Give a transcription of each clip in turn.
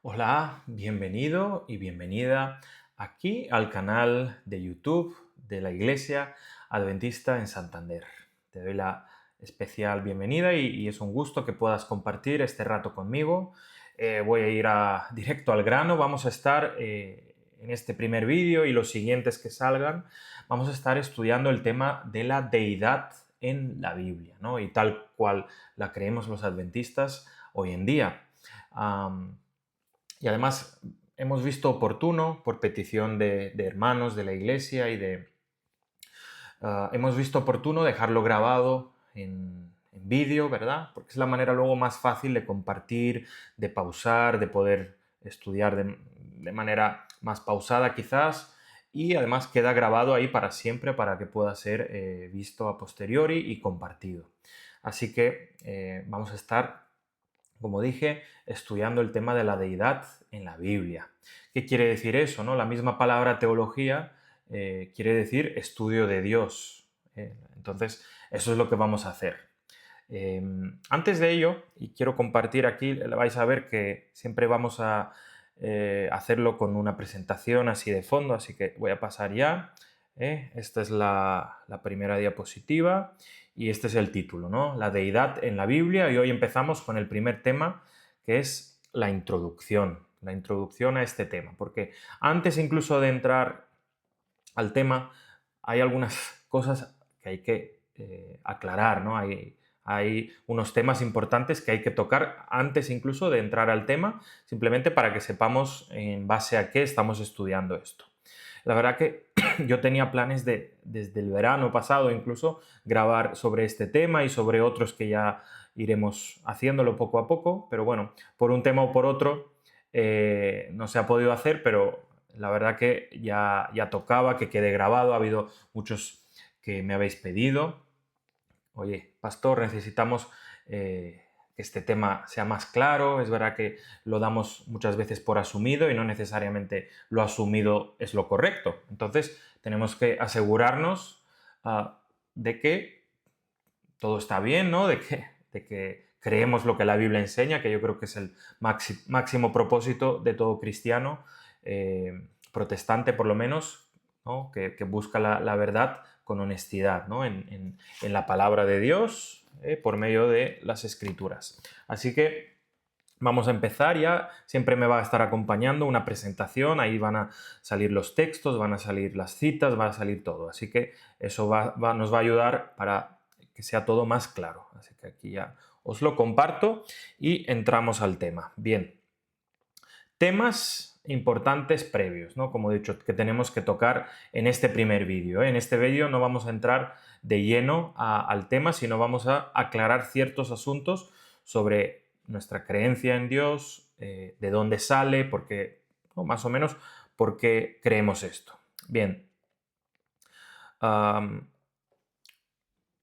Hola, bienvenido y bienvenida aquí al canal de YouTube de la Iglesia Adventista en Santander. Te doy la especial bienvenida y es un gusto que puedas compartir este rato conmigo. Voy a ir directo al grano. Vamos a estar en este primer vídeo y los siguientes que salgan, vamos a estar estudiando el tema de la deidad en la Biblia, ¿no? Y tal cual la creemos los adventistas hoy en día. Y además hemos visto oportuno, por petición de hermanos de la iglesia hemos visto oportuno dejarlo grabado en vídeo, ¿verdad? Porque es la manera luego más fácil de compartir, de pausar, de poder estudiar de manera más pausada quizás, y además queda grabado ahí para siempre para que pueda ser visto a posteriori y compartido. Así que vamos a estar, como dije, estudiando el tema de la deidad en la Biblia. ¿Qué quiere decir eso, no? La misma palabra teología quiere decir estudio de Dios. Entonces, eso es lo que vamos a hacer. Antes de ello, y quiero compartir aquí, vais a ver que siempre vamos a hacerlo con una presentación así de fondo, así que voy a pasar ya. Esta es la primera diapositiva y este es el título, ¿no? La deidad en la Biblia, y hoy empezamos con el primer tema, que es la introducción a este tema, porque antes incluso de entrar al tema, hay algunas cosas que hay que aclarar, ¿no? Hay unos temas importantes que hay que tocar antes incluso de entrar al tema, simplemente para que sepamos en base a qué estamos estudiando esto. La verdad que yo tenía planes desde el verano pasado incluso grabar sobre este tema y sobre otros que ya iremos haciéndolo poco a poco, pero bueno, por un tema o por otro no se ha podido hacer, pero la verdad que ya tocaba que quede grabado. Ha habido muchos que me habéis pedido: oye, pastor, necesitamos que este tema sea más claro. Es verdad que lo damos muchas veces por asumido y no necesariamente lo asumido es lo correcto. Entonces, tenemos que asegurarnos de que todo está bien, ¿no? De que creemos lo que la Biblia enseña, que yo creo que es el máximo propósito de todo cristiano, protestante por lo menos, ¿no? Que busca la verdad con honestidad, ¿no? En la palabra de Dios, por medio de las escrituras. Así que vamos a empezar ya. Siempre me va a estar acompañando una presentación, ahí van a salir los textos, van a salir las citas, va a salir todo. Así que eso nos va a ayudar para que sea todo más claro. Así que aquí ya os lo comparto y entramos al tema. Bien, temas importantes previos, ¿no? Como he dicho, que tenemos que tocar en este primer vídeo, ¿eh? En este vídeo no vamos a entrar de lleno al tema, sino vamos a aclarar ciertos asuntos sobre nuestra creencia en Dios, de dónde sale, por qué, ¿no? Más o menos, por qué creemos esto. Bien, am,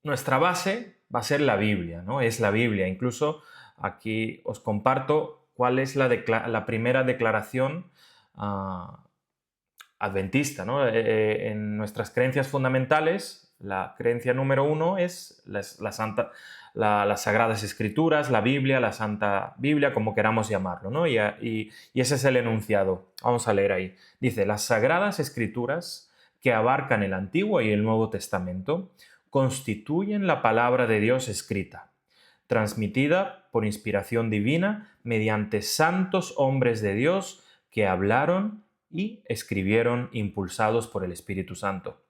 nuestra base va a ser la Biblia, ¿no? Es la Biblia. Incluso aquí os comparto cuál es la primera declaración ah, adventista, ¿no? En nuestras creencias fundamentales, la creencia número uno es las Sagradas Escrituras, la Biblia, la Santa Biblia, como queramos llamarlo, ¿no? Y ese es el enunciado. Vamos a leer ahí. Dice: las Sagradas Escrituras, que abarcan el Antiguo y el Nuevo Testamento, constituyen la palabra de Dios escrita, transmitida por inspiración divina mediante santos hombres de Dios que hablaron y escribieron impulsados por el Espíritu Santo.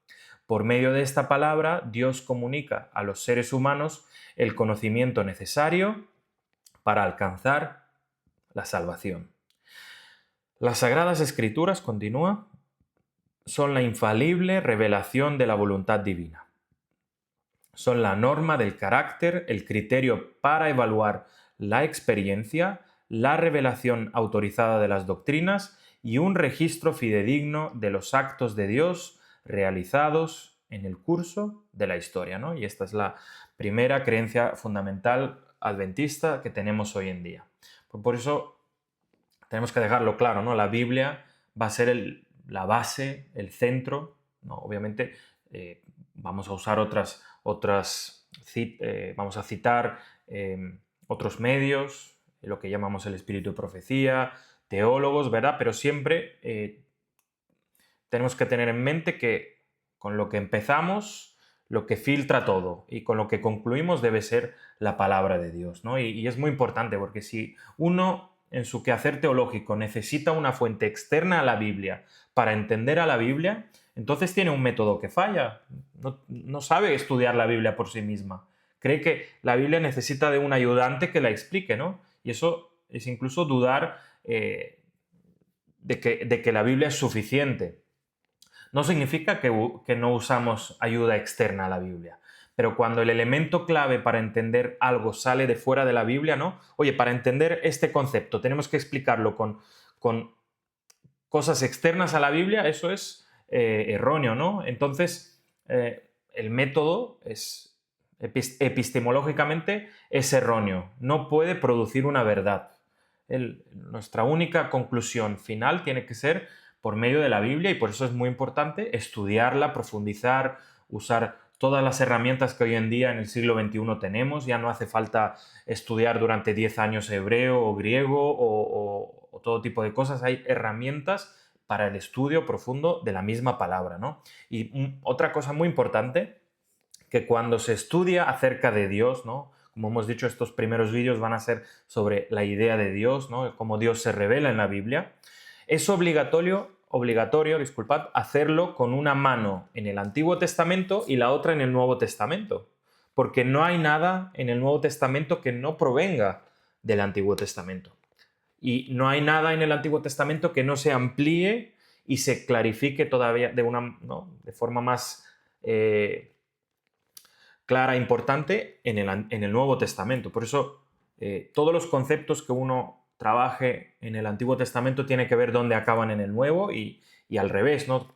Por medio de esta palabra, Dios comunica a los seres humanos el conocimiento necesario para alcanzar la salvación. Las Sagradas Escrituras, continúa, son la infalible revelación de la voluntad divina. Son la norma del carácter, el criterio para evaluar la experiencia, la revelación autorizada de las doctrinas y un registro fidedigno de los actos de Dios realizados en el curso de la historia, ¿no? Y esta es la primera creencia fundamental adventista que tenemos hoy en día. Por eso tenemos que dejarlo claro, ¿no? La Biblia va a ser la base, el centro, ¿no? Obviamente vamos a usar vamos a citar otros medios, lo que llamamos el espíritu de profecía, teólogos, ¿verdad? Pero siempre tenemos que tener en mente que con lo que empezamos, lo que filtra todo y con lo que concluimos debe ser la palabra de Dios, ¿no? Y es muy importante porque si uno en su quehacer teológico necesita una fuente externa a la Biblia para entender a la Biblia, entonces tiene un método que falla, no sabe estudiar la Biblia por sí misma. Cree que la Biblia necesita de un ayudante que la explique, ¿no? Y eso es incluso dudar de que la Biblia es suficiente. No significa que no usamos ayuda externa a la Biblia, pero cuando el elemento clave para entender algo sale de fuera de la Biblia, ¿no? Oye, para entender este concepto tenemos que explicarlo con cosas externas a la Biblia, eso es erróneo, ¿no? Entonces, el método es, epistemológicamente es erróneo, no puede producir una verdad. Nuestra única conclusión final tiene que ser por medio de la Biblia y por eso es muy importante estudiarla, profundizar, usar todas las herramientas que hoy en día en el siglo XXI tenemos. Ya no hace falta estudiar durante 10 años hebreo o griego o todo tipo de cosas. Hay herramientas para el estudio profundo de la misma palabra, ¿no? Y otra cosa muy importante, que cuando se estudia acerca de Dios, ¿no? Como hemos dicho, estos primeros vídeos van a ser sobre la idea de Dios, ¿no? Cómo Dios se revela en la Biblia. Es obligatorio, disculpad, hacerlo con una mano en el Antiguo Testamento y la otra en el Nuevo Testamento. Porque no hay nada en el Nuevo Testamento que no provenga del Antiguo Testamento. Y no hay nada en el Antiguo Testamento que no se amplíe y se clarifique todavía ¿no? de forma más clara e importante en el Nuevo Testamento. Por eso, todos los conceptos que uno trabaje en el Antiguo Testamento tiene que ver dónde acaban en el Nuevo y al revés, ¿no?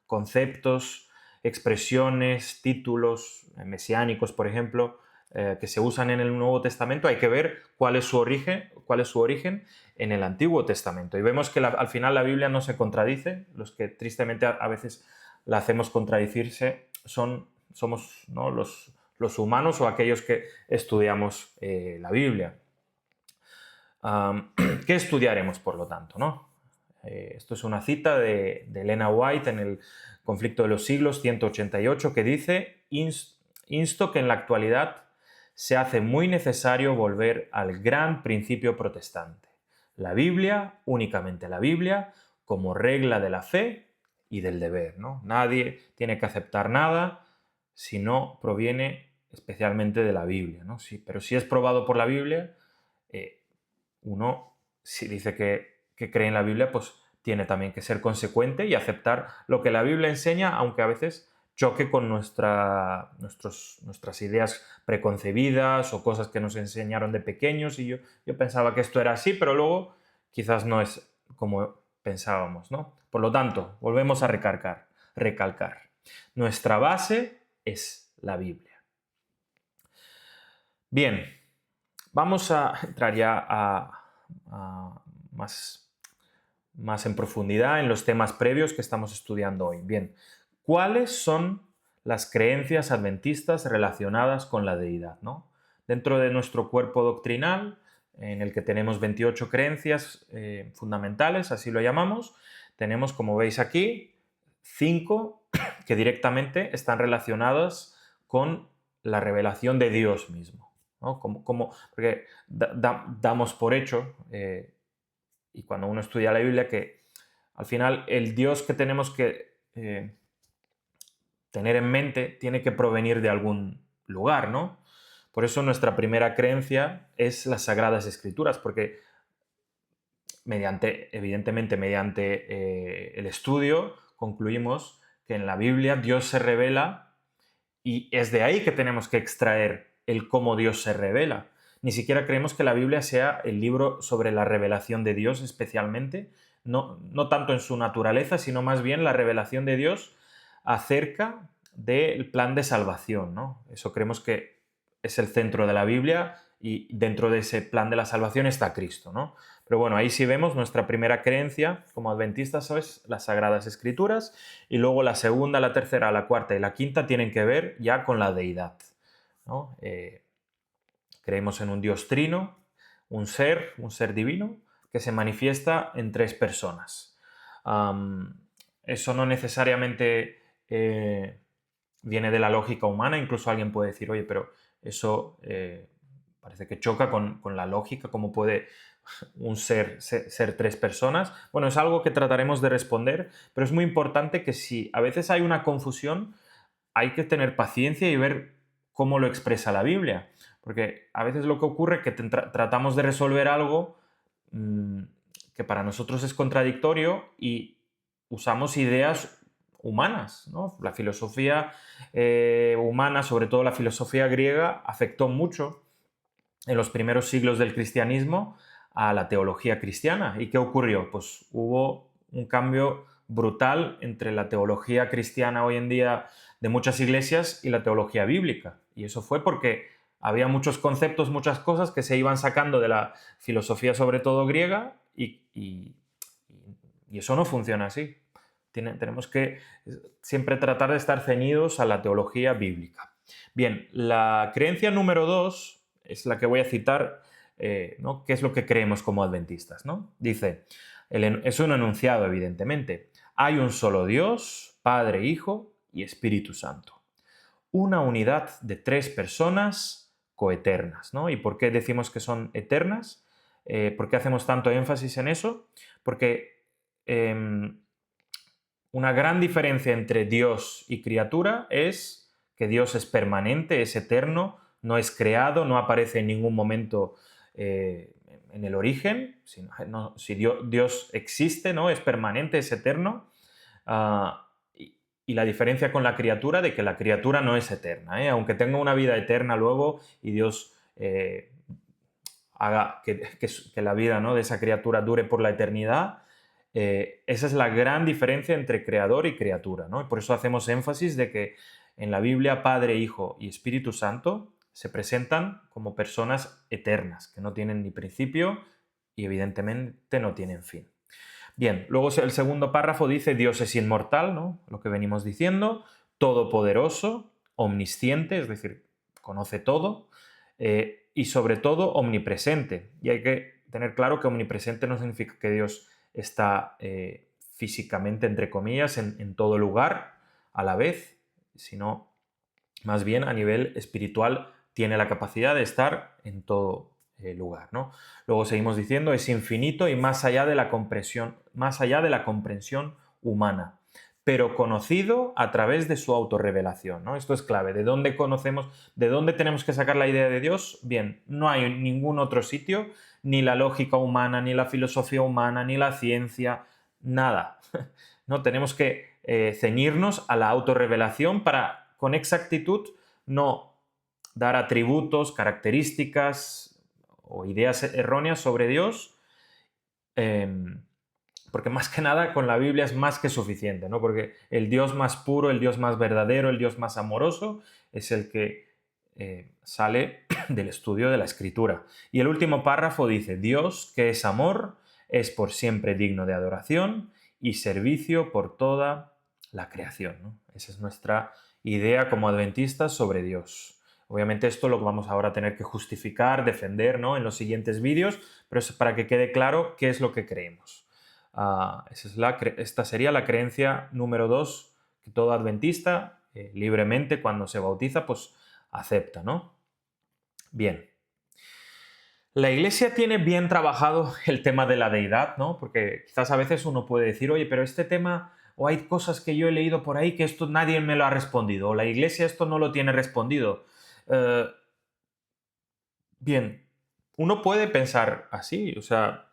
Conceptos, expresiones, títulos mesiánicos, por ejemplo, que se usan en el Nuevo Testamento, hay que ver cuál es su origen en el Antiguo Testamento. Y vemos que al final la Biblia no se contradice. Los que tristemente a veces la hacemos contradicirse somos, ¿no? los humanos o aquellos que estudiamos la Biblia. ¿Qué estudiaremos, por lo tanto, ¿no? Esto es una cita de Elena White en el Conflicto de los Siglos 188 que dice: insto que en la actualidad se hace muy necesario volver al gran principio protestante, la Biblia, únicamente la Biblia, como regla de la fe y del deber, ¿no? Nadie tiene que aceptar nada si no proviene especialmente de la Biblia, ¿no? Sí, pero si es probado por la Biblia, uno, si dice que cree en la Biblia, pues tiene también que ser consecuente y aceptar lo que la Biblia enseña, aunque a veces choque con nuestras ideas preconcebidas o cosas que nos enseñaron de pequeños y yo pensaba que esto era así, pero luego quizás no es como pensábamos, ¿no? Por lo tanto, volvemos a recalcar. Nuestra base es la Biblia. Bien, vamos a entrar ya más en profundidad en los temas previos que estamos estudiando hoy. Bien, ¿cuáles son las creencias adventistas relacionadas con la deidad, ¿no? Dentro de nuestro cuerpo doctrinal, en el que tenemos 28 creencias fundamentales, así lo llamamos, tenemos, como veis aquí, 5 que directamente están relacionadas con la revelación de Dios mismo, ¿no? Porque damos por hecho, y cuando uno estudia la Biblia, que al final el Dios que tenemos que tener en mente tiene que provenir de algún lugar, ¿no? Por eso nuestra primera creencia es las Sagradas Escrituras, porque evidentemente mediante el estudio concluimos que en la Biblia Dios se revela y es de ahí que tenemos que extraer el cómo Dios se revela. Ni siquiera creemos que la Biblia sea el libro sobre la revelación de Dios especialmente, no tanto en su naturaleza, sino más bien la revelación de Dios acerca del plan de salvación, ¿no? Eso creemos que es el centro de la Biblia y dentro de ese plan de la salvación está Cristo, ¿no? Pero bueno, ahí sí vemos nuestra primera creencia como adventistas es las Sagradas Escrituras y luego la segunda, la tercera, la cuarta y la quinta tienen que ver ya con la deidad, ¿no? Creemos en un Dios trino, un ser divino, que se manifiesta en tres personas. Eso no necesariamente viene de la lógica humana, incluso alguien puede decir, oye, pero eso parece que choca con la lógica, ¿cómo puede un ser tres personas? Bueno, es algo que trataremos de responder, pero es muy importante que si a veces hay una confusión, hay que tener paciencia y ver cómo lo expresa la Biblia, porque a veces lo que ocurre es que tratamos de resolver algo mm, que para nosotros es contradictorio y usamos ideas humanas, ¿no? La filosofía humana, sobre todo la filosofía griega, afectó mucho en los primeros siglos del cristianismo a la teología cristiana. ¿Y qué ocurrió? Pues hubo un cambio brutal entre la teología cristiana hoy en día de muchas iglesias y la teología bíblica. Y eso fue porque había muchos conceptos, muchas cosas que se iban sacando de la filosofía, sobre todo griega, y eso no funciona así. Tenemos que siempre tratar de estar ceñidos a la teología bíblica. Bien, la creencia número 2 es la que voy a citar, ¿no? ¿Qué es lo que creemos como adventistas? ¿No? Dice, es un enunciado, evidentemente. Hay un solo Dios, Padre, Hijo y Espíritu Santo. Una unidad de tres personas coeternas, ¿no? ¿Y por qué decimos que son eternas? ¿Por qué hacemos tanto énfasis en eso? Porque una gran diferencia entre Dios y criatura es que Dios es permanente, es eterno, no es creado, no aparece en ningún momento en el origen. Si Dios existe, ¿no? Es permanente, es eterno. Y la diferencia con la criatura de que la criatura no es eterna, ¿eh? Aunque tenga una vida eterna luego y Dios haga que la vida, ¿no?, de esa criatura dure por la eternidad. Esa es la gran diferencia entre creador y criatura, ¿no? Y por eso hacemos énfasis de que en la Biblia Padre, Hijo y Espíritu Santo se presentan como personas eternas, que no tienen ni principio y evidentemente no tienen fin. Bien, luego el segundo párrafo dice Dios es inmortal, ¿no? Lo que venimos diciendo, todopoderoso, omnisciente, es decir, conoce todo, y sobre todo omnipresente. Y hay que tener claro que omnipresente no significa que Dios está físicamente, entre comillas, en todo lugar a la vez, sino más bien a nivel espiritual tiene la capacidad de estar en todo lugar, ¿no? Luego seguimos diciendo, es infinito y más allá de la comprensión humana, pero conocido a través de su autorrevelación, ¿no? Esto es clave. ¿De dónde conocemos, de dónde tenemos que sacar la idea de Dios? Bien, no hay ningún otro sitio, ni la lógica humana, ni la filosofía humana, ni la ciencia, nada. No, tenemos que ceñirnos a la autorrevelación para, con exactitud, no dar atributos, características o ideas erróneas sobre Dios, porque más que nada con la Biblia es más que suficiente, ¿no? Porque el Dios más puro, el Dios más verdadero, el Dios más amoroso es el que sale del estudio de la Escritura. Y el último párrafo dice, Dios, que es amor, es por siempre digno de adoración y servicio por toda la creación, ¿no? Esa es nuestra idea como adventistas sobre Dios. Obviamente esto lo vamos ahora a tener que justificar, defender, ¿no?, en los siguientes vídeos, pero es para que quede claro qué es lo que creemos. Esta sería la creencia número 2 que todo adventista libremente cuando se bautiza pues acepta, ¿no? Bien. La Iglesia tiene bien trabajado el tema de la deidad, ¿no? Porque quizás a veces uno puede decir, oye, pero este tema, o hay cosas que yo he leído por ahí que esto nadie me lo ha respondido, o la Iglesia esto no lo tiene respondido. Bien, uno puede pensar así, o sea,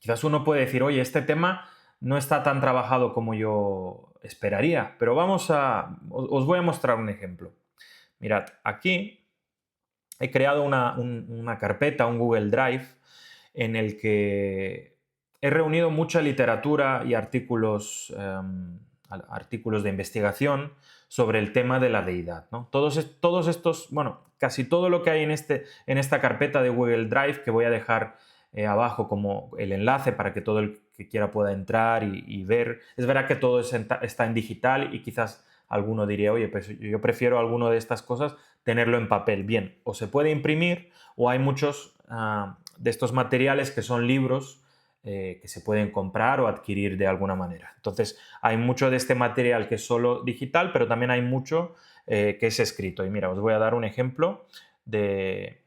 quizás uno puede decir, oye, este tema no está tan trabajado como yo esperaría, pero os voy a mostrar un ejemplo. Mirad, aquí he creado una carpeta, un Google Drive, en el que he reunido mucha literatura y artículos de investigación sobre el tema de la deidad, ¿no? Todos estos, bueno, casi todo lo que hay en esta carpeta de Google Drive, que voy a dejar abajo como el enlace para que todo el que quiera pueda entrar y ver. Es verdad que todo está en digital y quizás alguno diría, oye, pues yo prefiero alguno de estas cosas tenerlo en papel. Bien, o se puede imprimir o hay muchos de estos materiales que son libros que se pueden comprar o adquirir de alguna manera. Entonces, hay mucho de este material que es solo digital, pero también hay mucho que es escrito. Y mira, os voy a dar un ejemplo de,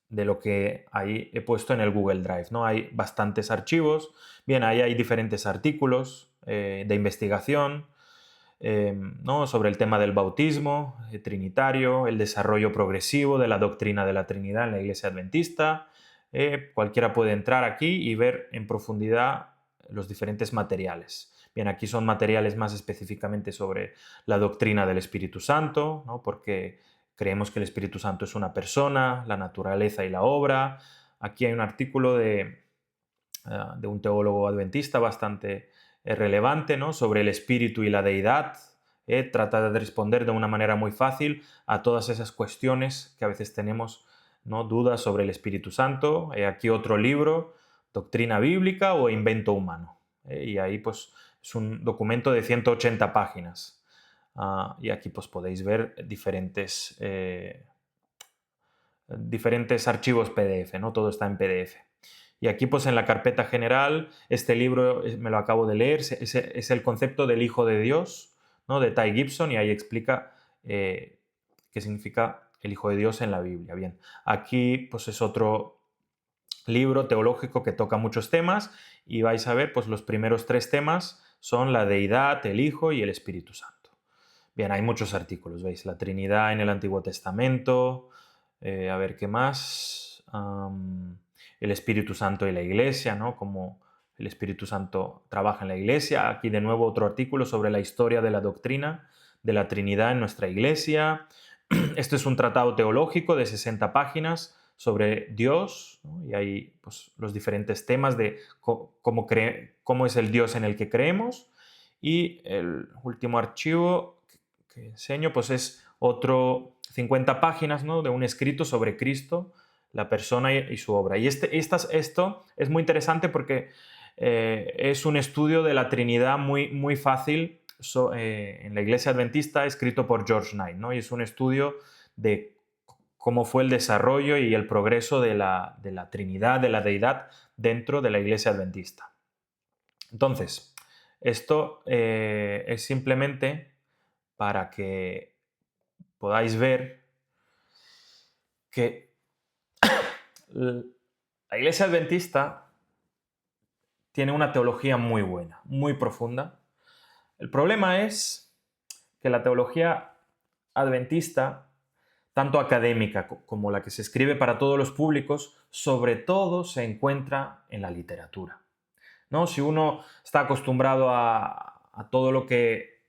de lo que ahí he puesto en el Google Drive, ¿no? Hay bastantes archivos. Bien, ahí hay diferentes artículos de investigación, ¿no? Sobre el tema del bautismo trinitario, el desarrollo progresivo de la doctrina de la Trinidad en la Iglesia Adventista. Cualquiera puede entrar aquí y ver en profundidad los diferentes materiales. Bien, aquí son materiales más específicamente sobre la doctrina del Espíritu Santo, ¿no? Porque creemos que el Espíritu Santo es una persona, la naturaleza y la obra. Aquí hay un artículo de un teólogo adventista bastante relevante, ¿no? Sobre el espíritu y la deidad. Trata de responder de una manera muy fácil a todas esas cuestiones que a veces tenemos, ¿no? Dudas sobre el Espíritu Santo. Aquí otro libro, Doctrina Bíblica o Invento Humano. Y ahí pues es un documento de 180 páginas. Y aquí pues podéis ver diferentes archivos PDF, ¿no? Todo está en PDF. Y aquí, pues en la carpeta general, este libro me lo acabo de leer, es el concepto del Hijo de Dios, ¿no? De Ty Gibson, y ahí explica qué significa el Hijo de Dios en la Biblia. Bien, aquí pues es otro libro teológico que toca muchos temas y vais a ver, pues los primeros 3 temas son la deidad, el Hijo y el Espíritu Santo. Bien, hay muchos artículos, ¿veis? La Trinidad en el Antiguo Testamento, a ver qué más. El Espíritu Santo y la Iglesia, ¿no? Cómo el Espíritu Santo trabaja en la Iglesia. Aquí de nuevo otro artículo sobre la historia de la doctrina de la Trinidad en nuestra Iglesia. Este es un tratado teológico de 60 páginas sobre Dios, ¿no? Y hay pues, los diferentes temas de cómo es el Dios en el que creemos. Y el último archivo que enseño pues es otro 50 páginas, ¿no? De un escrito sobre Cristo, la persona y su obra. Y esto es muy interesante porque es un estudio de la Trinidad muy fácil en la Iglesia Adventista, escrito por George Knight, ¿no? Y es un estudio de cómo fue el desarrollo y el progreso de la Trinidad, de la deidad dentro de la Iglesia Adventista. Entonces, esto es simplemente para que podáis ver que la Iglesia Adventista tiene una teología muy buena, muy profunda. El problema es que la teología adventista, tanto académica como la que se escribe para todos los públicos, sobre todo se encuentra en la literatura, ¿no? Si uno está acostumbrado a todo lo que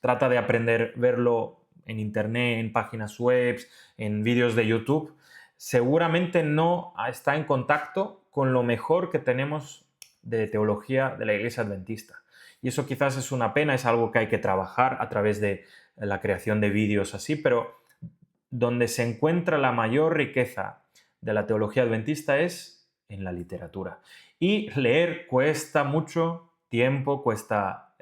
trata de aprender, verlo en internet, en páginas web, en vídeos de YouTube, seguramente no está en contacto con lo mejor que tenemos de teología de la Iglesia Adventista. Y eso quizás es una pena, es algo que hay que trabajar a través de la creación de vídeos así, pero donde se encuentra la mayor riqueza de la teología adventista es en la literatura. Y leer cuesta mucho tiempo, cuesta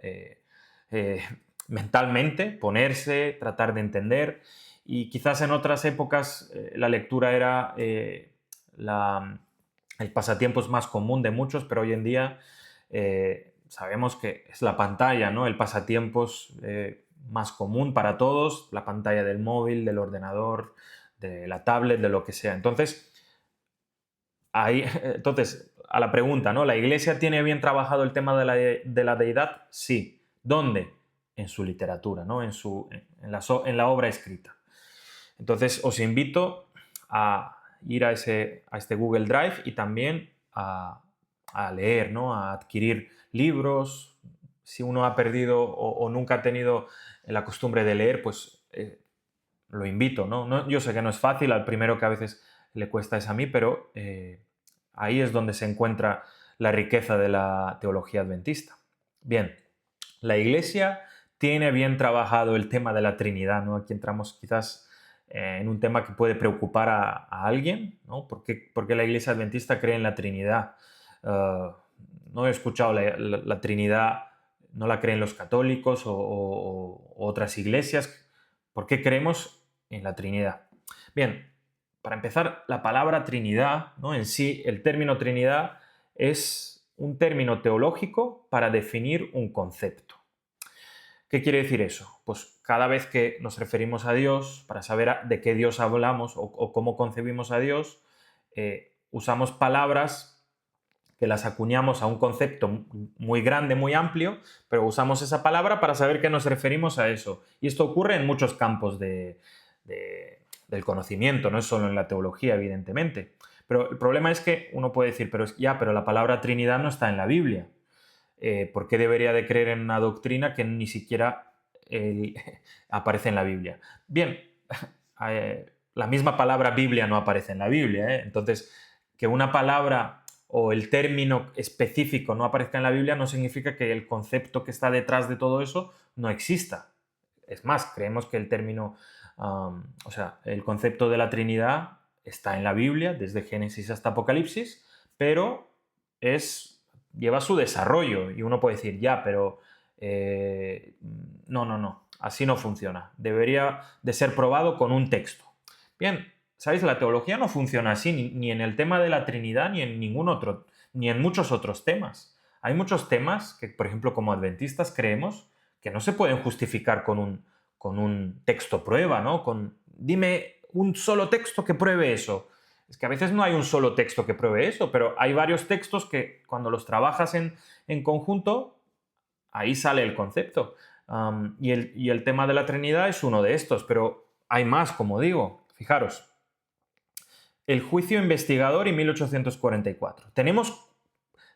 mentalmente ponerse, tratar de entender. Y quizás en otras épocas la lectura era el pasatiempo más común de muchos, pero hoy en día sabemos que es la pantalla, ¿no? El pasatiempos más común para todos, la pantalla del móvil, del ordenador, de la tablet, de lo que sea. Entonces, a la pregunta, ¿no? ¿La Iglesia tiene bien trabajado el tema de la deidad? Sí. ¿Dónde? En su literatura, ¿no? En la obra escrita. Entonces, os invito a ir a este Google Drive y también a leer, ¿no? A adquirir libros. Si uno ha perdido o nunca ha tenido la costumbre de leer, pues lo invito, ¿no? Yo sé que no es fácil, al primero que a veces le cuesta es a mí, pero ahí es donde se encuentra la riqueza de la teología adventista. Bien, la Iglesia tiene bien trabajado el tema de la Trinidad, ¿no? Aquí entramos quizás en un tema que puede preocupar a alguien, ¿no? ¿Por qué la Iglesia Adventista cree en la Trinidad? No he escuchado la Trinidad, no la creen los católicos o otras iglesias. ¿Por qué creemos en la Trinidad? Bien, para empezar, la palabra Trinidad, ¿no? En sí, el término Trinidad es un término teológico para definir un concepto. ¿Qué quiere decir eso? Pues cada vez que nos referimos a Dios, para saber de qué Dios hablamos o cómo concebimos a Dios, usamos palabras que las acuñamos a un concepto muy grande, muy amplio, pero usamos esa palabra para saber que nos referimos a eso. Y esto ocurre en muchos campos del conocimiento, no es solo en la teología, evidentemente. Pero el problema es que uno puede decir, pero la palabra Trinidad no está en la Biblia. ¿Por qué debería de creer en una doctrina que ni siquiera aparece en la Biblia? Bien, la misma palabra Biblia no aparece en la Biblia, ¿eh? Entonces, que una palabra o el término específico no aparezca en la Biblia no significa que el concepto que está detrás de todo eso no exista. Es más, creemos que el término, o sea, el concepto de la Trinidad está en la Biblia, desde Génesis hasta Apocalipsis, pero lleva su desarrollo y uno puede decir, ya, pero no, así no funciona. Debería de ser probado con un texto. Bien, ¿sabéis? La teología no funciona así, ni en el tema de la Trinidad, ni en ningún otro, ni en muchos otros temas. Hay muchos temas que, por ejemplo, como adventistas creemos que no se pueden justificar con un texto prueba, ¿no? Dime un solo texto que pruebe eso. Es que a veces no hay un solo texto que pruebe eso, pero hay varios textos que cuando los trabajas en conjunto, ahí sale el concepto. Y el tema de la Trinidad es uno de estos, pero hay más, como digo. Fijaros, el juicio investigador y 1844.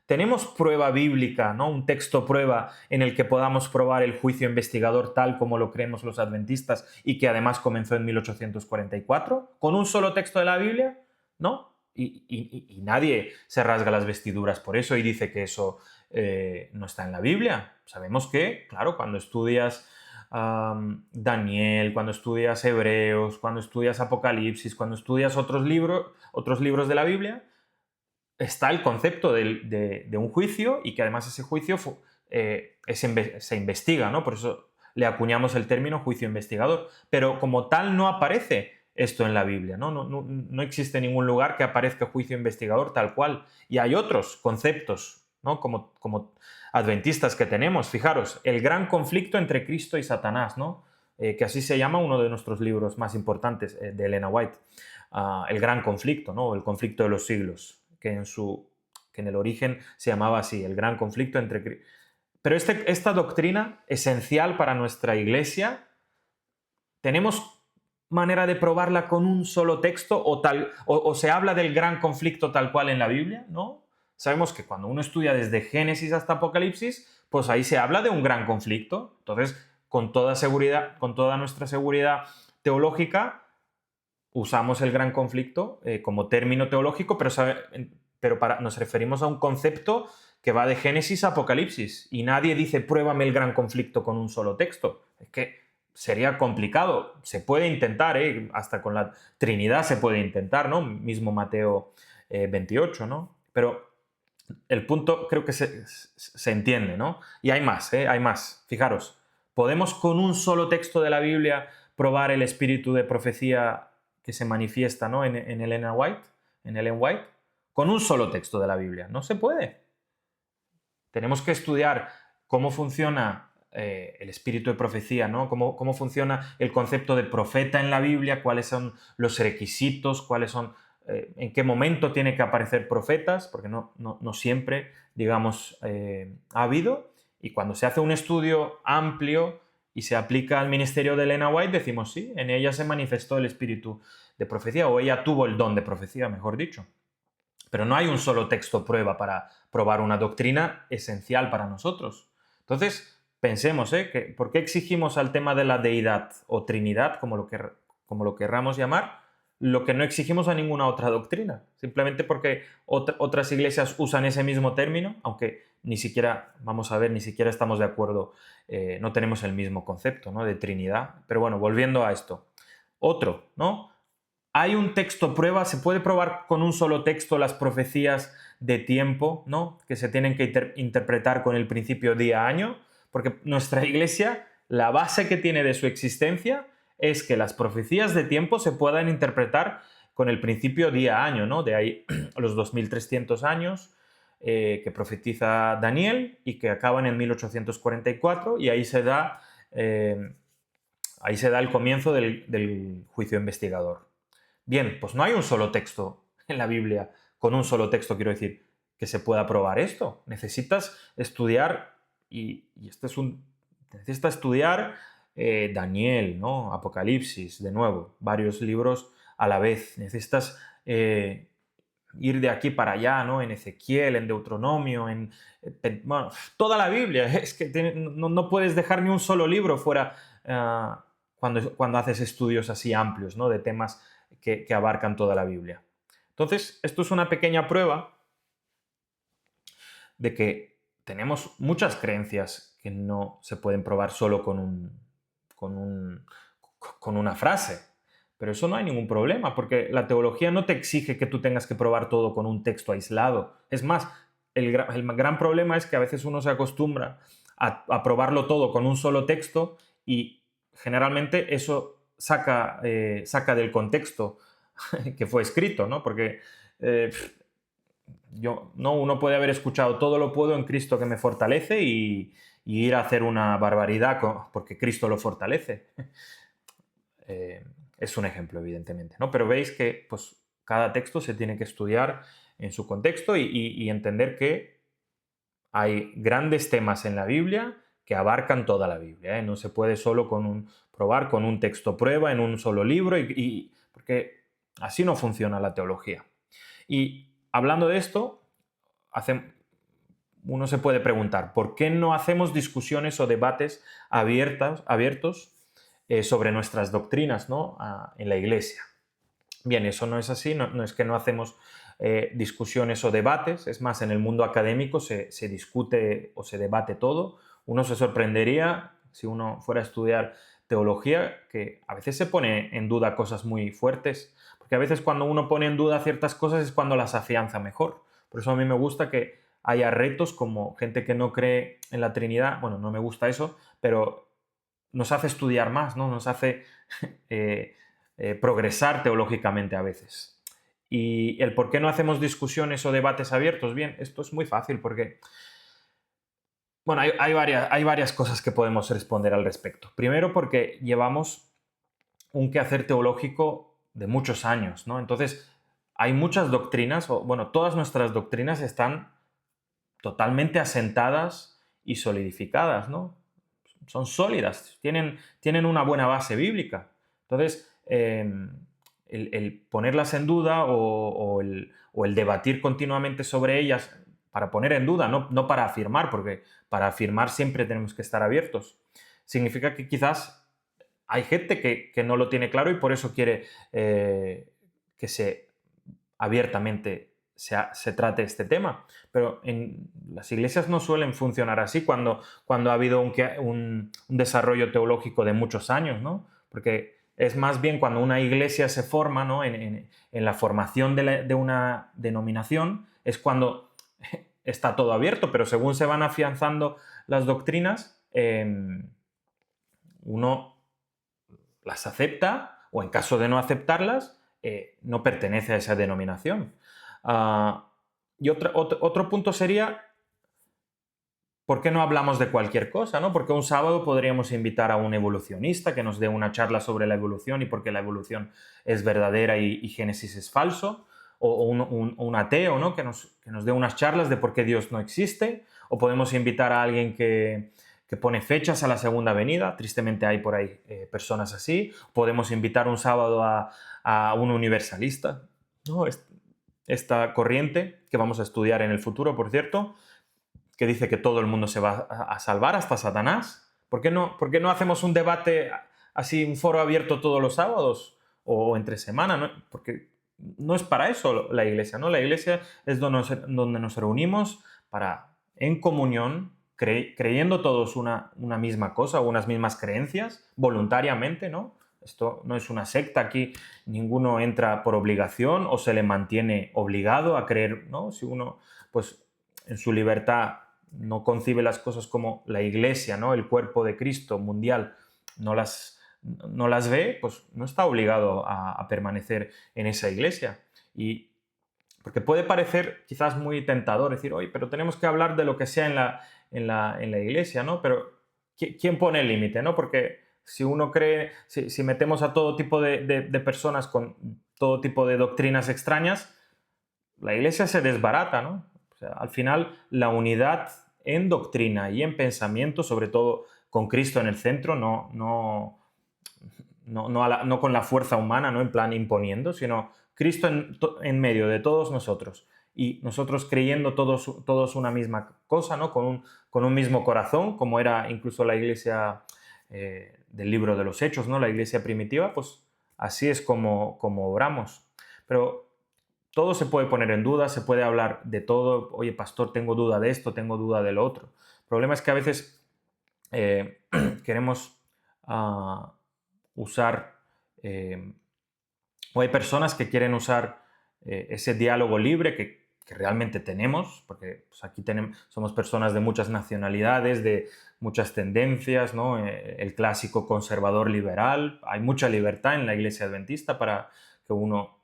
Tenemos prueba bíblica, ¿no? Un texto prueba en el que podamos probar el juicio investigador tal como lo creemos los adventistas y que además comenzó en 1844, con un solo texto de la Biblia, ¿no? Y nadie se rasga las vestiduras por eso y dice que eso no está en la Biblia. Sabemos que, claro, cuando estudias Daniel, cuando estudias Hebreos, cuando estudias Apocalipsis, cuando estudias otros libros de la Biblia, está el concepto de un juicio y que además ese juicio se investiga, ¿no? Por eso le acuñamos el término juicio investigador. Pero como tal no aparece esto en la Biblia, ¿no? No existe ningún lugar que aparezca juicio investigador tal cual. Y hay otros conceptos, ¿no? Como adventistas que tenemos. Fijaros, el gran conflicto entre Cristo y Satanás, ¿no? Que así se llama uno de nuestros libros más importantes de Elena White. El gran conflicto, ¿no? El conflicto de los siglos. Que en el origen se llamaba así, el gran conflicto entre... Pero esta doctrina, esencial para nuestra iglesia, ¿tenemos manera de probarla con un solo texto o se habla del gran conflicto tal cual en la Biblia? ¿No? Sabemos que cuando uno estudia desde Génesis hasta Apocalipsis, pues ahí se habla de un gran conflicto. Entonces, con toda seguridad, con toda nuestra seguridad teológica, usamos el gran conflicto como término teológico, pero nos referimos a un concepto que va de Génesis a Apocalipsis. Y nadie dice, pruébame el gran conflicto con un solo texto. Es que sería complicado. Se puede intentar, hasta con la Trinidad se puede intentar, ¿no? Mismo Mateo 28, ¿no? Pero el punto creo que se entiende, ¿no? Y hay más, hay más. Fijaros, podemos con un solo texto de la Biblia probar el espíritu de profecía que se manifiesta, ¿no? en Ellen White, con un solo texto de la Biblia. No se puede. Tenemos que estudiar cómo funciona el espíritu de profecía, ¿no? Cómo funciona el concepto de profeta en la Biblia, cuáles son los requisitos, en qué momento tiene que aparecer profetas, porque no siempre, digamos, ha habido. Y cuando se hace un estudio amplio y se aplica al ministerio de Elena White, decimos sí, en ella se manifestó el espíritu de profecía, o ella tuvo el don de profecía, mejor dicho. Pero no hay un solo texto prueba para probar una doctrina esencial para nosotros. Entonces, pensemos, ¿por qué exigimos al tema de la deidad o trinidad, como lo querramos llamar, lo que no exigimos a ninguna otra doctrina? Simplemente porque otras iglesias usan ese mismo término, aunque ni siquiera estamos de acuerdo, no tenemos el mismo concepto, ¿no? De Trinidad. Pero bueno, volviendo a esto. Otro, ¿no? Hay un texto prueba, se puede probar con un solo texto las profecías de tiempo, ¿no? Que se tienen que interpretar con el principio día-año, porque nuestra iglesia, la base que tiene de su existencia es que las profecías de tiempo se puedan interpretar con el principio día-año, ¿no? De ahí los 2300 años que profetiza Daniel y que acaban en 1844, y ahí se da el comienzo del juicio investigador. Bien, pues no hay un solo texto en la Biblia, con un solo texto quiero decir, que se pueda probar esto. Necesitas estudiar, necesitas estudiar Daniel, ¿no? Apocalipsis, de nuevo, varios libros a la vez. Necesitas ir de aquí para allá, ¿no? En Ezequiel, en Deuteronomio, bueno, toda la Biblia. Es que no puedes dejar ni un solo libro fuera cuando haces estudios así amplios, ¿no? De temas que abarcan toda la Biblia. Entonces, esto es una pequeña prueba de que tenemos muchas creencias que no se pueden probar solo con una frase. Pero eso no hay ningún problema, porque la teología no te exige que tú tengas que probar todo con un texto aislado. Es más, el gran problema es que a veces uno se acostumbra a probarlo todo con un solo texto y generalmente eso saca del contexto que fue escrito, ¿no? Porque uno puede haber escuchado todo lo puedo en Cristo que me fortalece y ir a hacer una barbaridad porque Cristo lo fortalece. Es un ejemplo, evidentemente, ¿no? Pero veis que pues, cada texto se tiene que estudiar en su contexto y entender que hay grandes temas en la Biblia que abarcan toda la Biblia, ¿eh? No se puede solo probar con un texto prueba en un solo libro, porque así no funciona la teología. Y hablando de esto, uno se puede preguntar, ¿por qué no hacemos discusiones o debates abiertos sobre nuestras doctrinas, ¿no? En la Iglesia? Bien, eso no es así, no es que no hacemos discusiones o debates, es más, en el mundo académico se discute o se debate todo. Uno se sorprendería, si uno fuera a estudiar teología, que a veces se pone en duda cosas muy fuertes, porque a veces cuando uno pone en duda ciertas cosas es cuando las afianza mejor. Por eso a mí me gusta que haya retos como gente que no cree en la Trinidad. Bueno, no me gusta eso, pero nos hace estudiar más, ¿no? Nos hace progresar teológicamente a veces. Y el por qué no hacemos discusiones o debates abiertos, bien, esto es muy fácil porque, bueno, hay varias cosas que podemos responder al respecto. Primero, porque llevamos un quehacer teológico de muchos años, ¿no? Entonces, hay muchas doctrinas, todas nuestras doctrinas están totalmente asentadas y solidificadas, ¿no? Son sólidas, tienen una buena base bíblica. Entonces, el ponerlas en duda o el debatir continuamente sobre ellas para poner en duda, no para afirmar, porque para afirmar siempre tenemos que estar abiertos, significa que quizás hay gente que no lo tiene claro y por eso quiere que abiertamente se trate este tema. Pero en las iglesias no suelen funcionar así cuando ha habido un desarrollo teológico de muchos años, ¿no? Porque es más bien cuando una iglesia se forma, ¿no? en la formación de una denominación, es cuando está todo abierto, pero según se van afianzando las doctrinas, uno las acepta o en caso de no aceptarlas, no pertenece a esa denominación. Y otro punto sería, ¿por qué no hablamos de cualquier cosa, ¿no? Porque un sábado podríamos invitar a un evolucionista que nos dé una charla sobre la evolución y por qué la evolución es verdadera y Génesis es falso, o un ateo, ¿no? Que nos dé unas charlas de por qué Dios no existe, o podemos invitar a alguien que pone fechas a la segunda venida, tristemente hay por ahí personas así, podemos invitar un sábado a un universalista, ¿no? Esta corriente que vamos a estudiar en el futuro, por cierto, que dice que todo el mundo se va a salvar, hasta Satanás. ¿Por qué no hacemos un debate así, un foro abierto todos los sábados o entre semana? ¿No? Porque no es para eso la iglesia, ¿no? La iglesia es donde nos reunimos en comunión, creyendo todos una misma cosa o unas mismas creencias, voluntariamente, ¿no? Esto no es una secta, aquí ninguno entra por obligación o se le mantiene obligado a creer, ¿no? Si uno, pues, en su libertad no concibe las cosas como la Iglesia, ¿no? El cuerpo de Cristo mundial, no las no las ve, pues no está obligado a permanecer en esa iglesia. Y porque puede parecer quizás muy tentador decir, oye, pero tenemos que hablar de lo que sea en la iglesia, ¿no? Pero ¿quién pone el límite, no? Porque si uno cree, si metemos a todo tipo de personas con todo tipo de doctrinas extrañas, la iglesia se desbarata, ¿no? O sea, al final, la unidad en doctrina y en pensamiento, sobre todo con Cristo en el centro, no con la fuerza humana, no en plan imponiendo, sino Cristo en medio de todos nosotros y nosotros creyendo todos una misma cosa, ¿no? Con un mismo corazón, como era incluso la iglesia del libro de los Hechos, ¿no? La iglesia primitiva, pues así es como oramos. Pero todo se puede poner en duda, se puede hablar de todo. Oye, pastor, tengo duda de esto, tengo duda de lo otro. El problema es que a veces queremos usar, o hay personas que quieren usar ese diálogo libre que realmente tenemos, porque pues, aquí somos personas de muchas nacionalidades, de muchas tendencias, ¿no? El clásico conservador liberal, hay mucha libertad en la iglesia adventista para que uno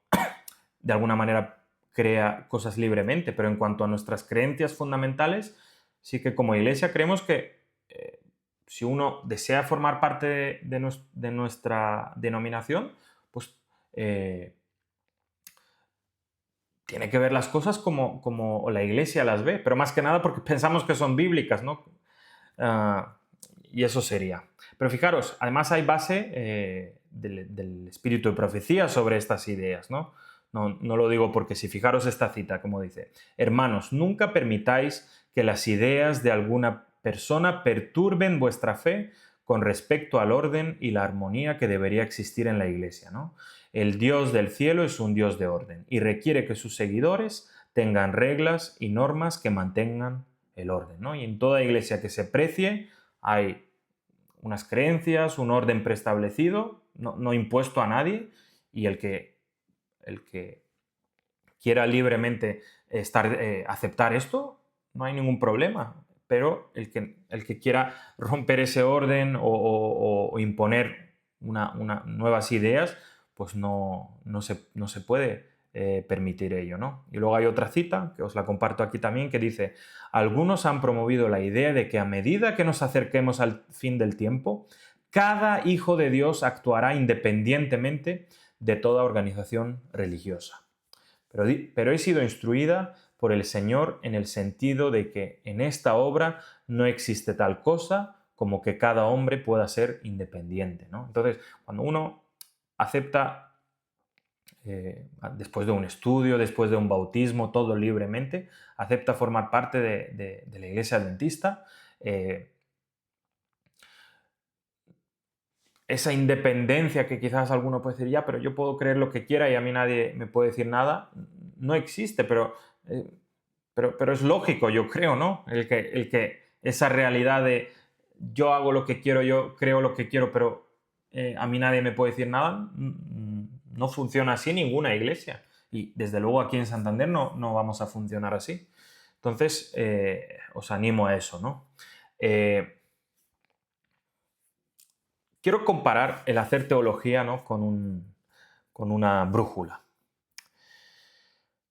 de alguna manera crea cosas libremente, pero en cuanto a nuestras creencias fundamentales, sí que como iglesia creemos que si uno desea formar parte de nuestra denominación, pues tiene que ver las cosas como la iglesia las ve, pero más que nada porque pensamos que son bíblicas, ¿no? Ah, y eso sería. Pero fijaros, además hay base del espíritu de profecía sobre estas ideas, ¿no? No lo digo porque si fijaros esta cita, como dice, hermanos, nunca permitáis que las ideas de alguna persona perturben vuestra fe con respecto al orden y la armonía que debería existir en la iglesia, ¿no? El Dios del cielo es un Dios de orden y requiere que sus seguidores tengan reglas y normas que mantengan el orden, ¿no? Y en toda iglesia que se precie hay unas creencias, un orden preestablecido, no impuesto a nadie, y el que quiera libremente aceptar esto, no hay ningún problema. Pero el que quiera romper ese orden o imponer nuevas ideas, pues no se puede permitir ello, ¿no? Y luego hay otra cita, que os la comparto aquí también, que dice, algunos han promovido la idea de que a medida que nos acerquemos al fin del tiempo, cada hijo de Dios actuará independientemente de toda organización religiosa. Pero he sido instruida por el Señor en el sentido de que en esta obra no existe tal cosa como que cada hombre pueda ser independiente, ¿no? Entonces, cuando uno acepta, después de un estudio, después de un bautismo, todo libremente, acepta formar parte de la iglesia adventista, esa independencia que quizás alguno puede decir, ya, pero yo puedo creer lo que quiera y a mí nadie me puede decir nada, no existe, eh, pero es lógico, yo creo, ¿no? El que esa realidad de yo hago lo que quiero, yo creo lo que quiero, pero a mí nadie me puede decir nada, no funciona así ninguna iglesia. Y desde luego aquí en Santander no vamos a funcionar así. Entonces, os animo a eso, ¿no? Quiero comparar el hacer teología, ¿no? con una brújula,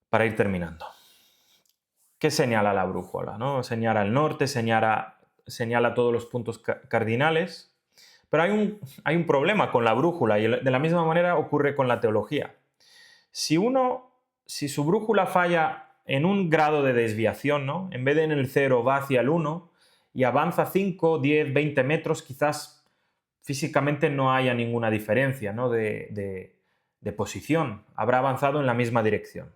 para ir terminando. ¿Qué señala la brújula, no? Señala el norte, señala todos los puntos cardinales, pero hay un problema con la brújula y de la misma manera ocurre con la teología. Si su brújula falla en un grado de desviación, ¿no? En vez de en el 0 va hacia el 1 y avanza 5, 10, 20 metros, quizás físicamente no haya ninguna diferencia, ¿no? de posición. Habrá avanzado en la misma dirección.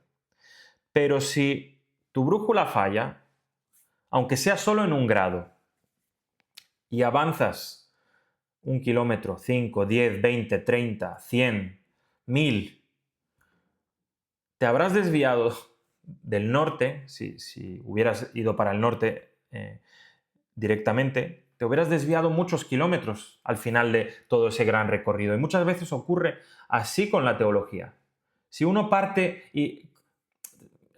Pero si tu brújula falla, aunque sea solo en un grado, y avanzas 1 kilómetro, 5, 10, 20, 30, 100, 1000, te habrás desviado del norte, si hubieras ido para el norte directamente, te hubieras desviado muchos kilómetros al final de todo ese gran recorrido. Y muchas veces ocurre así con la teología. Si uno parte y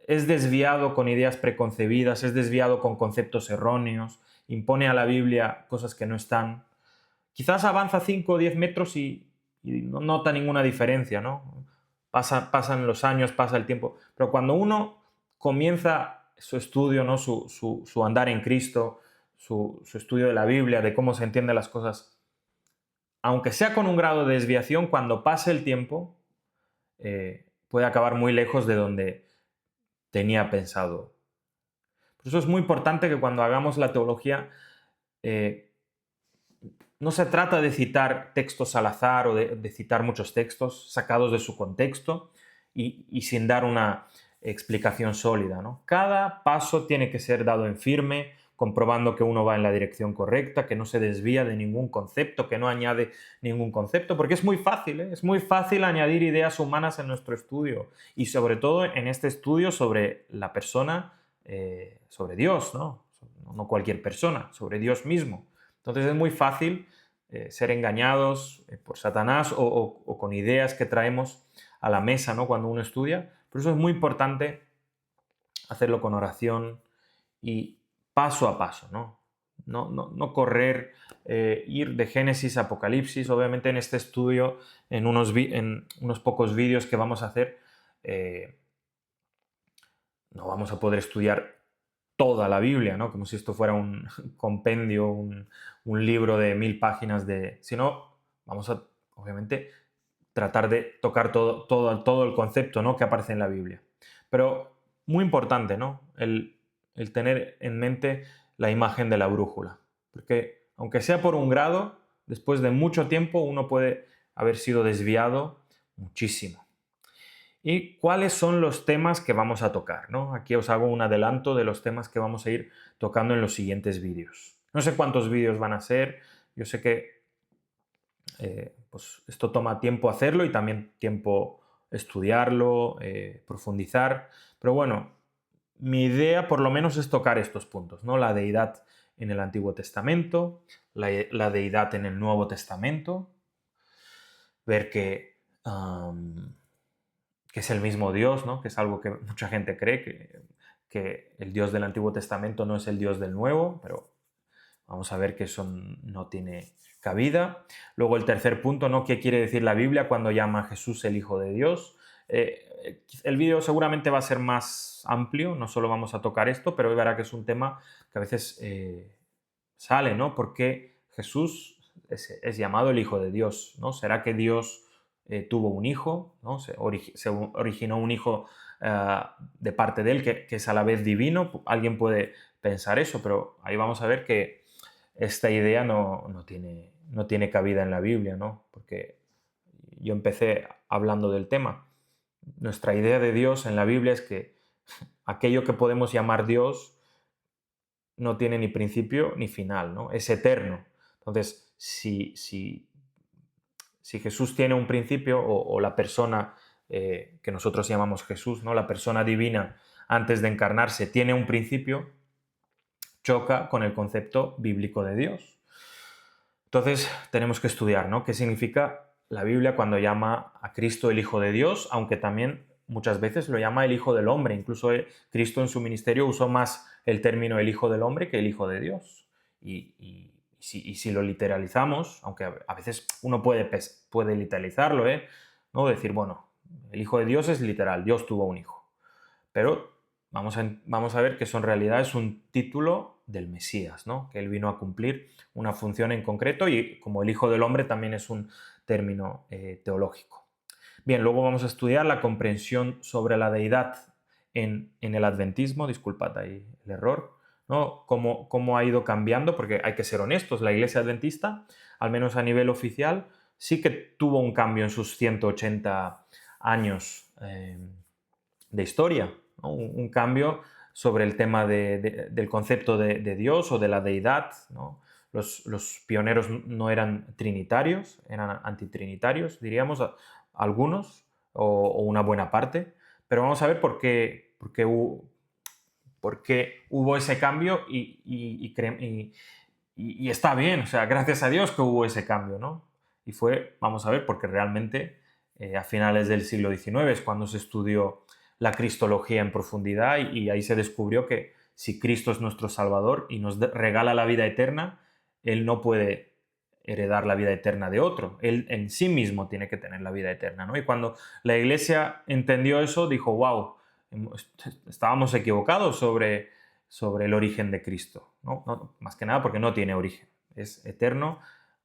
es desviado con ideas preconcebidas, es desviado con conceptos erróneos, impone a la Biblia cosas que no están, quizás avanza 5 o 10 metros y no nota ninguna diferencia, ¿no? Pasan los años, pasa el tiempo, pero cuando uno comienza su estudio, ¿no? Su andar en Cristo, su estudio de la Biblia, de cómo se entienden las cosas, aunque sea con un grado de desviación, cuando pase el tiempo, puede acabar muy lejos de donde tenía pensado. Por eso es muy importante que cuando hagamos la teología, eh, no se trata de citar textos al azar o de citar muchos textos sacados de su contexto y sin dar una explicación sólida, ¿no? Cada paso tiene que ser dado en firme, comprobando que uno va en la dirección correcta, que no se desvía de ningún concepto, que no añade ningún concepto, porque es muy fácil, ¿eh? Es muy fácil añadir ideas humanas en nuestro estudio y sobre todo en este estudio sobre la persona, sobre Dios, ¿no? No cualquier persona, sobre Dios mismo. Entonces es muy fácil ser engañados por Satanás o con ideas que traemos a la mesa, ¿no? Cuando uno estudia. Por eso es muy importante hacerlo con oración y paso a paso, ¿no? No correr, ir de Génesis a Apocalipsis. Obviamente en este estudio, en unos pocos vídeos que vamos a hacer, no vamos a poder estudiar toda la Biblia, ¿no? Como si esto fuera un compendio, un libro de 1000 páginas sino vamos a, obviamente, tratar de tocar todo el concepto, ¿no? que aparece en la Biblia. Pero muy importante, ¿no? El tener en mente la imagen de la brújula. Porque aunque sea por un grado, después de mucho tiempo uno puede haber sido desviado muchísimo. ¿Y cuáles son los temas que vamos a tocar? ¿No? Aquí os hago un adelanto de los temas que vamos a ir tocando en los siguientes vídeos. No sé cuántos vídeos van a ser, yo sé que pues esto toma tiempo hacerlo y también tiempo estudiarlo, profundizar, pero bueno, mi idea por lo menos es tocar estos puntos, ¿no? La deidad en el Antiguo Testamento, la deidad en el Nuevo Testamento, ver que es el mismo Dios, ¿no? Que es algo que mucha gente cree, que el Dios del Antiguo Testamento no es el Dios del Nuevo, pero vamos a ver que eso no tiene cabida. Luego el tercer punto, ¿no? ¿Qué quiere decir la Biblia cuando llama a Jesús el Hijo de Dios? El vídeo seguramente va a ser más amplio, no solo vamos a tocar esto, pero verá que es un tema que a veces sale, ¿no? ¿Por qué Jesús es llamado el Hijo de Dios? ¿No? ¿Será que Dios tuvo un hijo? ¿No? Se originó un hijo de parte de él que es a la vez divino. Alguien puede pensar eso, pero ahí vamos a ver que esta idea no tiene cabida en la Biblia, ¿no? Porque yo empecé hablando del tema. Nuestra idea de Dios en la Biblia es que aquello que podemos llamar Dios no tiene ni principio ni final, ¿no? Es eterno. Entonces, si Jesús tiene un principio o la persona que nosotros llamamos Jesús, ¿no? La persona divina antes de encarnarse tiene un principio, choca con el concepto bíblico de Dios. Entonces tenemos que estudiar, ¿no? ¿Qué significa la Biblia cuando llama a Cristo el Hijo de Dios? Aunque también muchas veces lo llama el Hijo del Hombre. Incluso Cristo en su ministerio usó más el término el Hijo del Hombre que el Hijo de Dios. Si lo literalizamos, aunque a veces uno puede literalizarlo, ¿no? Decir, bueno, el Hijo de Dios es literal, Dios tuvo un hijo. Pero vamos a ver que eso en realidad es un título del Mesías, ¿no? Que él vino a cumplir una función en concreto y como el Hijo del Hombre también es un término teológico. Bien, luego vamos a estudiar la comprensión sobre la deidad en el adventismo, disculpad ahí el error, ¿no? Cómo ha ido cambiando, porque hay que ser honestos, la Iglesia Adventista, al menos a nivel oficial, sí que tuvo un cambio en sus 180 años de historia, ¿no? Un cambio sobre el tema del concepto de Dios o de la deidad, ¿no? Los pioneros no eran trinitarios, eran antitrinitarios, diríamos, algunos o una buena parte, pero vamos a ver por qué hubo ese cambio y está bien, o sea, gracias a Dios que hubo ese cambio, ¿no? Y vamos a ver, porque realmente a finales del siglo XIX es cuando se estudió la cristología en profundidad y ahí se descubrió que si Cristo es nuestro Salvador y nos regala la vida eterna, Él no puede heredar la vida eterna de otro. Él en sí mismo tiene que tener la vida eterna, ¿no? Y cuando la Iglesia entendió eso, dijo, wow, estábamos equivocados sobre el origen de Cristo, ¿no? Más que nada porque no tiene origen, es eterno,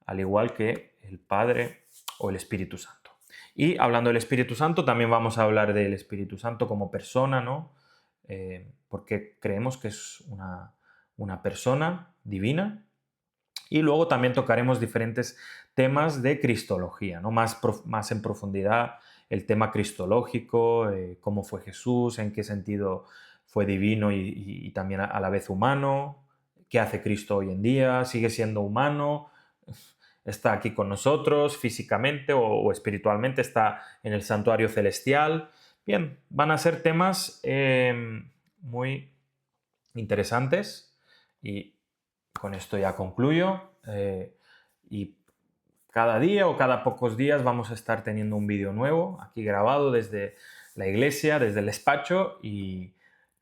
al igual que el Padre o el Espíritu Santo. Y hablando del Espíritu Santo, también vamos a hablar del Espíritu Santo como persona, ¿no? Porque creemos que es una persona divina. Y luego también tocaremos diferentes temas de cristología, ¿no? Más en profundidad el tema cristológico, cómo fue Jesús, en qué sentido fue divino y también a la vez humano, qué hace Cristo hoy en día, sigue siendo humano, está aquí con nosotros físicamente o espiritualmente, está en el santuario celestial. Bien, van a ser temas muy interesantes y con esto ya concluyo. Y cada día o cada pocos días vamos a estar teniendo un vídeo nuevo aquí grabado desde la iglesia, desde el despacho, y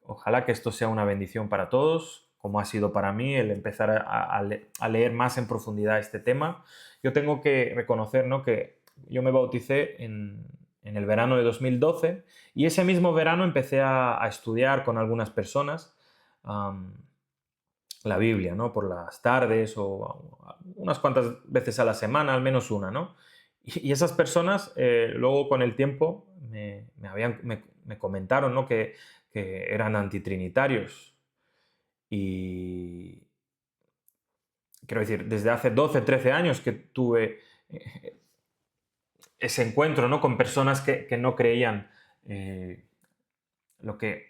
ojalá que esto sea una bendición para todos, como ha sido para mí el empezar a leer más en profundidad este tema. Yo tengo que reconocer, ¿no?, que yo me bauticé en el verano de 2012 y ese mismo verano empecé a estudiar con algunas personas la Biblia, ¿no? Por las tardes o unas cuantas veces a la semana, al menos una, ¿no? Y esas personas, luego con el tiempo, me comentaron, ¿no?, que eran antitrinitarios. Y quiero decir, desde hace 12, 13 años que tuve ese encuentro, ¿no?, con personas que no creían lo que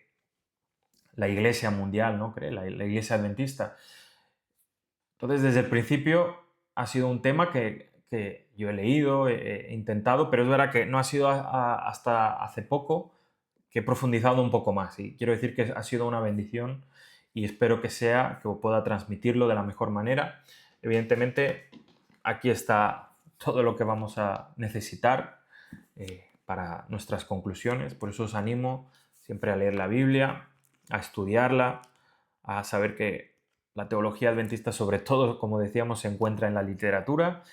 la Iglesia mundial, ¿no?, cree, la Iglesia adventista. Entonces, desde el principio ha sido un tema que yo he leído, he intentado, pero es verdad que no ha sido hasta hace poco que he profundizado un poco más. Y quiero decir que ha sido una bendición y espero que pueda transmitirlo de la mejor manera. Evidentemente, aquí está todo lo que vamos a necesitar para nuestras conclusiones. Por eso os animo siempre a leer la Biblia, a estudiarla, a saber que la teología adventista, sobre todo, como decíamos, se encuentra en la literatura.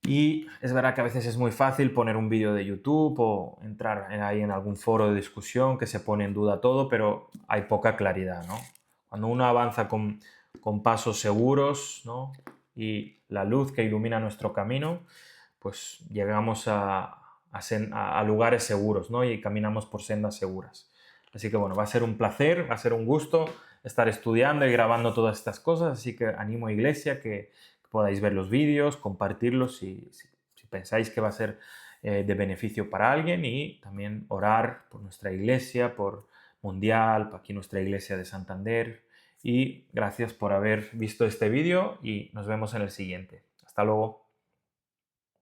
Y es verdad que a veces es muy fácil poner un vídeo de YouTube o entrar ahí en algún foro de discusión que se pone en duda todo, pero hay poca claridad, ¿no? Cuando uno avanza con pasos seguros, ¿no?, y la luz que ilumina nuestro camino, pues llegamos a lugares seguros, ¿no?, y caminamos por sendas seguras. Así que bueno, va a ser un placer, va a ser un gusto estar estudiando y grabando todas estas cosas, así que animo a Iglesia que podáis ver los vídeos, compartirlos si pensáis que va a ser de beneficio para alguien, y también orar por nuestra Iglesia, por Mundial, por aquí nuestra Iglesia de Santander. Y gracias por haber visto este vídeo y nos vemos en el siguiente. Hasta luego.